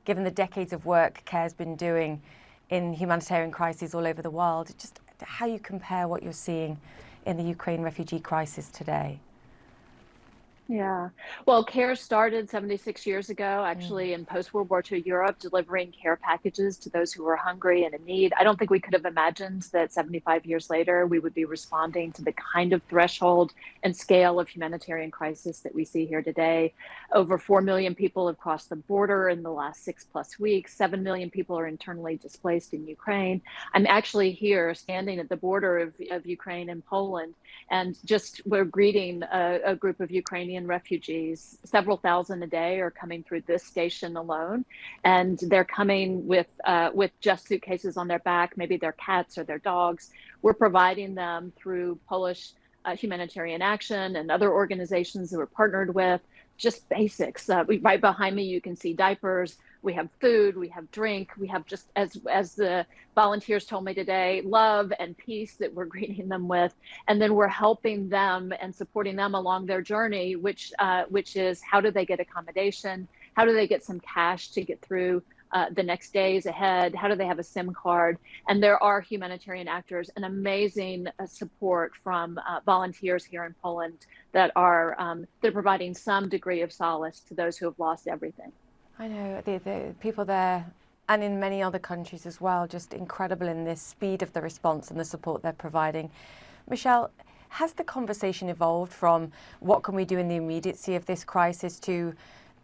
given the decades of work CARE's been doing in humanitarian crises all over the world, just how you compare what you're seeing in the Ukraine refugee crisis today. Yeah. Well, CARE started 76 years ago, actually, in post-World War II Europe, delivering care packages to those who were hungry and in need. I don't think we could have imagined that 75 years later, we would be responding to the kind of threshold and scale of humanitarian crisis that we see here today. Over 4 million people have crossed the border in the last 6+ weeks. 7 million people are internally displaced in Ukraine. I'm actually here standing at the border of Ukraine and Poland, and just we're greeting a group of Ukrainian refugees. Several thousand a day are coming through this station alone, and they're coming with just suitcases on their back, maybe their cats or their dogs. We're providing them through Polish Humanitarian Action and other organizations that we're partnered with, just basics. Right behind me, you can see diapers. We have food, we have drink, we have, just as the volunteers told me today, love and peace that we're greeting them with. And then we're helping them and supporting them along their journey, which is, how do they get accommodation? How do they get some cash to get through the next days ahead? How do they have a SIM card? And there are humanitarian actors and amazing support from volunteers here in Poland that are they're providing some degree of solace to those who have lost everything. I know the people there, and in many other countries as well, just incredible in this speed of the response and the support they're providing. Michelle, has the conversation evolved from what can we do in the immediacy of this crisis to,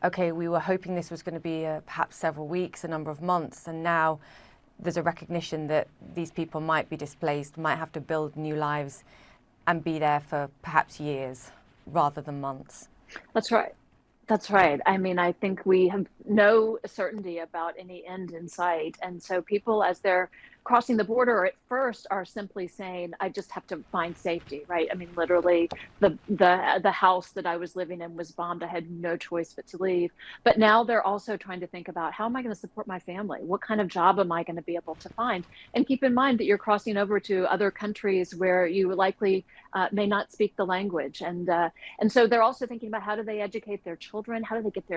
okay, we were hoping this was going to be perhaps several weeks, a number of months, and now there's a recognition that these people might be displaced, might have to build new lives and be there for perhaps years rather than months? That's right. That's right. I mean, I think we have no certainty about any end in sight. And so people, as they're crossing the border, at first are simply saying, I just have to find safety, right? I mean, literally, the house that I was living in was bombed. I had no choice but to leave. But now they're also trying to think about, how am I going to support my family? What kind of job am I going to be able to find? And keep in mind that you're crossing over to other countries where you likely may not speak the language. And so they're also thinking about, how do they educate their children? How do they get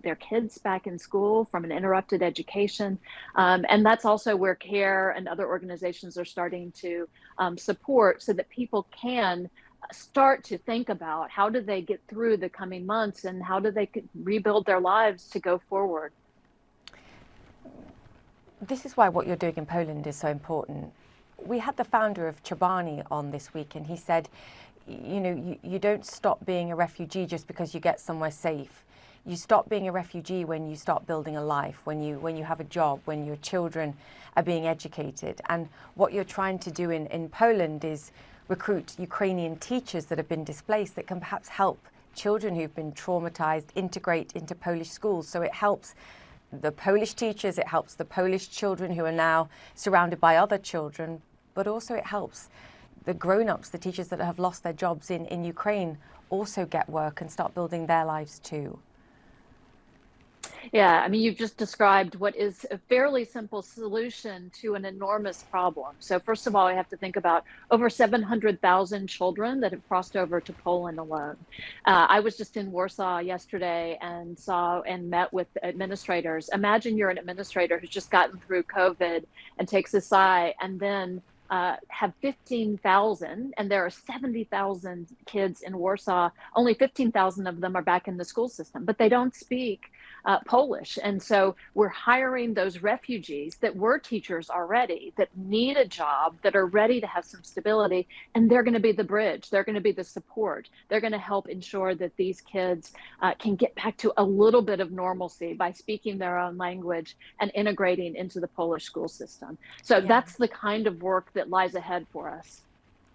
their kids back in school from an interrupted education? And that's also where CARE and other organizations are starting to support, so that people can start to think about, how do they get through the coming months and how do they rebuild their lives to go forward. This is why what you're doing in Poland is so important. We had the founder of Chatterley on this week, and he said, you know, you don't stop being a refugee just because you get somewhere safe. You stop being a refugee when you start building a life, when you have a job, when your children are being educated. And what you're trying to do in Poland is recruit Ukrainian teachers that have been displaced, that can perhaps help children who've been traumatized integrate into Polish schools. So it helps the Polish teachers, it helps the Polish children who are now surrounded by other children, but also it helps the grown-ups, the teachers that have lost their jobs in Ukraine, also get work and start building their lives too. Yeah, I mean, you've just described what is a fairly simple solution to an enormous problem. So first of all, I have to think about over 700,000 children that have crossed over to Poland alone. I was just in Warsaw yesterday and saw and met with administrators. Imagine you're an administrator who's just gotten through COVID and takes a sigh, and then have 15,000, and there are 70,000 kids in Warsaw. Only 15,000 of them are back in the school system, but they don't speak Polish. And so we're hiring those refugees that were teachers already, that need a job, that are ready to have some stability, and they're going to be the bridge. They're going to be the support. They're going to help ensure that these kids can get back to a little bit of normalcy by speaking their own language and integrating into the Polish school system. So that's the kind of work that lies ahead for us.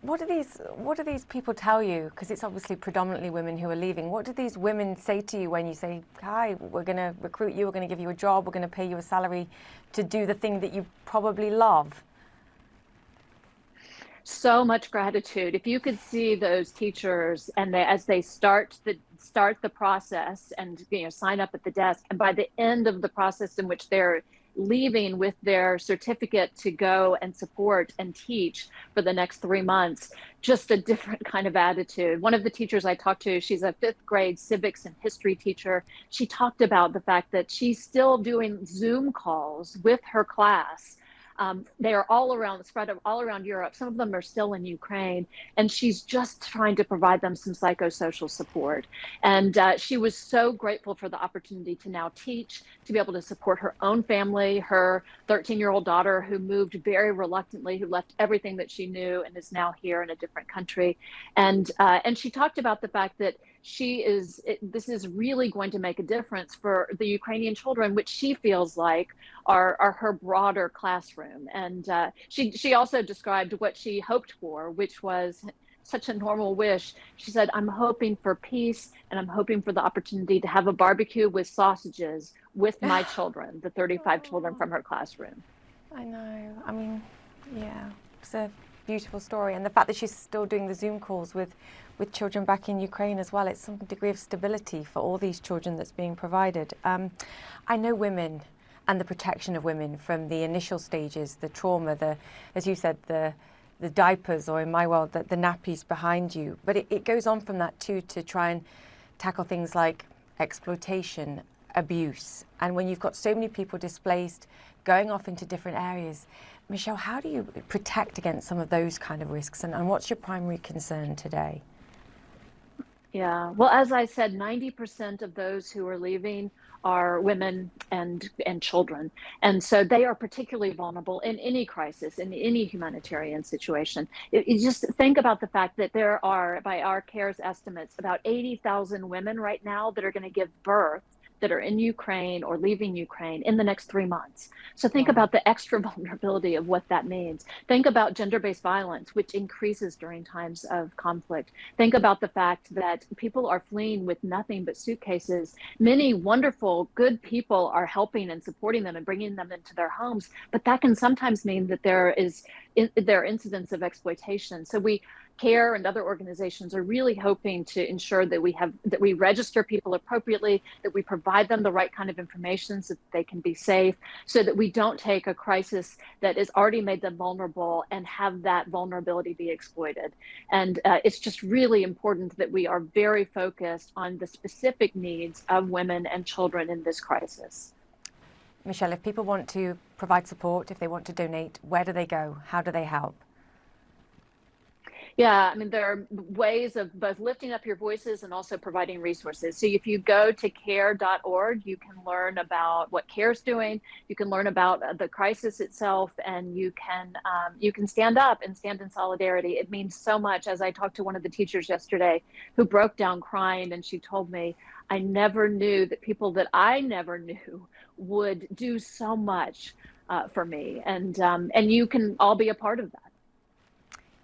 What do these people tell you? Because it's obviously predominantly women who are leaving. What do these women say to you when you say, hi, we're going to recruit you, we're going to give you a job, we're going to pay you a salary to do the thing that you probably love? So much gratitude. If you could see those teachers, and as they start the process and sign up at the desk, and by the end of the process in which they're leaving with their certificate to go and support and teach for the next 3 months. Just a different kind of attitude. One of the teachers I talked to, she's a 5th grade civics and history teacher. She talked about the fact that she's still doing Zoom calls with her class. They are all around, spread all around Europe. Some of them are still in Ukraine, and she's just trying to provide them some psychosocial support. And she was so grateful for the opportunity to now teach, to be able to support her own family, her 13-year-old daughter who moved very reluctantly, who left everything that she knew and is now here in a different country. And she talked about the fact that this is really going to make a difference for the Ukrainian children, which she feels like are her broader classroom. And she also described what she hoped for, which was such a normal wish. She said, I'm hoping for peace, and I'm hoping for the opportunity to have a barbecue with sausages with my children, the 35 children from her classroom. I know. I mean, yeah, it's a beautiful story. And the fact that she's still doing the Zoom calls with children back in Ukraine as well, it's some degree of stability for all these children that's being provided. I know women and the protection of women from the initial stages, the trauma, as you said, the diapers, or in my world, the nappies behind you. But it goes on from that too, to try and tackle things like exploitation, abuse. And when you've got so many people displaced, going off into different areas, Michelle, how do you protect against some of those kind of risks? And what's your primary concern today? Yeah, well, as I said, 90% of those who are leaving are women and children. And so they are particularly vulnerable in any crisis, in any humanitarian situation. You just think about the fact that there are, by our CARES estimates, about 80,000 women right now that are going to give birth, that are in Ukraine or leaving Ukraine in the next 3 months. So think about the extra vulnerability of what that means. Think about gender-based violence, which increases during times of conflict. Think about the fact that people are fleeing with nothing but suitcases. Many wonderful, good people are helping and supporting them and bringing them into their homes, but that can sometimes mean that there are incidents of exploitation. So CARE and other organizations are really hoping to ensure that we register people appropriately, that we provide them the right kind of information so that they can be safe, so that we don't take a crisis that has already made them vulnerable and have that vulnerability be exploited. And it's just really important that we are very focused on the specific needs of women and children in this crisis. Michelle, if people want to provide support, if they want to donate, where do they go? How do they help? Yeah, I mean, there are ways of both lifting up your voices and also providing resources. So if you go to care.org, you can learn about what CARE's doing. You can learn about the crisis itself, and you can stand up and stand in solidarity. It means so much. As I talked to one of the teachers yesterday who broke down crying, and she told me, I never knew that people that I never knew would do so much for me. And you can all be a part of that.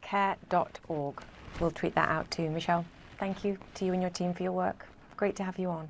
Care.org. We'll tweet that out too. Michelle, thank you to you and your team for your work. Great to have you on.